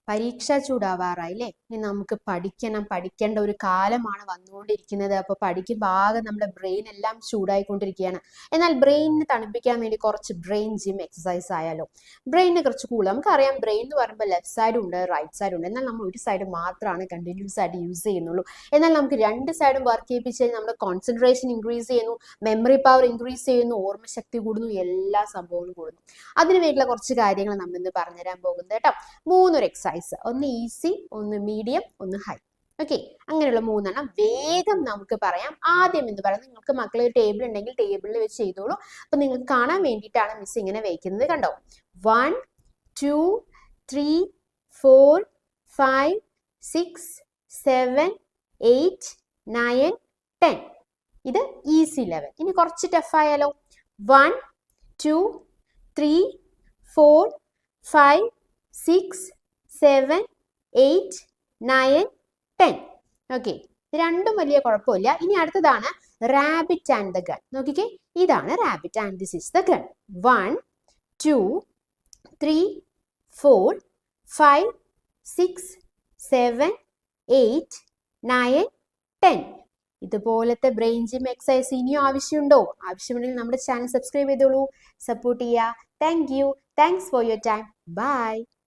പരീക്ഷ ചൂടാവാറായി അല്ലേ? ഇനി നമുക്ക് പഠിക്കേണ്ട ഒരു കാലമാണ് വന്നുകൊണ്ടിരിക്കുന്നത്. അപ്പോൾ പഠിക്കുമ്പോൾ ആകെ നമ്മുടെ ബ്രെയിൻ എല്ലാം ചൂടായിക്കൊണ്ടിരിക്കുകയാണ്. എന്നാൽ ബ്രെയിനിനെ തണുപ്പിക്കാൻ വേണ്ടി കുറച്ച് ബ്രെയിൻ ജിം എക്സസൈസ് ആയാലോ? ബ്രെയിനിനെ കുറച്ച് കൂടുതൽ നമുക്കറിയാം, ബ്രെയിൻ എന്ന് പറയുമ്പോൾ ലെഫ്റ്റ് സൈഡ് ഉണ്ട്, റൈറ്റ് സൈഡ് ഉണ്ട്. എന്നാൽ നമ്മൾ ഒരു സൈഡ് മാത്രമാണ് കണ്ടിന്യൂസ് ആയിട്ട് യൂസ് ചെയ്യുന്നുള്ളൂ. എന്നാൽ നമുക്ക് രണ്ട് സൈഡും വർക്ക് ചെയ്യിപ്പിച്ച് കഴിഞ്ഞാൽ നമ്മുടെ കോൺസെൻട്രേഷൻ ഇൻക്രീസ് ചെയ്യുന്നു, മെമ്മറി പവർ ഇൻക്രീസ് ചെയ്യുന്നു, ഓർമ്മശക്തി കൂടുന്നു, എല്ലാ സംഭവങ്ങളും കൂടുന്നു. അതിന് വേണ്ടിയുള്ള കുറച്ച് കാര്യങ്ങൾ നമ്മൾ ഇന്ന് പറഞ്ഞുതരാൻ പോകുന്നത് കേട്ടോ. മൂന്നൊരു എക്സസൈസ്, ഒന്ന് ഈസി, ഒന്ന് മീഡിയം, ഒന്ന് ഹൈ. ഓക്കെ, അങ്ങനെയുള്ള മൂന്നെണ്ണം വേഗം നമുക്ക് പറയാം. ആദ്യം എന്ന് പറയുന്നത്, നിങ്ങൾക്ക് മക്കളെ ഒരു ടേബിൾ ഉണ്ടെങ്കിൽ ടേബിളിൽ വെച്ച് ചെയ്തോളൂ. അപ്പൊ നിങ്ങൾക്ക് കാണാൻ വേണ്ടിയിട്ടാണ് മിസ് ഇങ്ങനെ വയ്ക്കുന്നത്. കണ്ടോ, 1 2 3 4 5 6 7 8 9 10. ഇത് ഈസി ലെവൽ. ഇനി കുറച്ച് ടഫ് ആയാലോ? 1 2 3 4 5 6 7 8 9 10. ഓക്കെ, രണ്ടും വലിയ കുഴപ്പമില്ല. ഇനി അടുത്തതാണ് റാബിറ്റ് ആൻഡ് ദ ഗൺ. നോക്കിക്കേ, ഇതാണ് rabbit and this is the gun. 1 2 3 4 5 6 7 8 9 10. ഇതുപോലത്തെ ബ്രെയിൻ ജിം എക്സസൈസ് ഇനിയും ആവശ്യമുണ്ടോ? ആവശ്യമുണ്ടെങ്കിൽ നമ്മുടെ ചാനൽ സബ്സ്ക്രൈബ് ചെയ്തോളൂ, സപ്പോർട്ട് ചെയ്യുക. Thank you. Thanks for your time. By.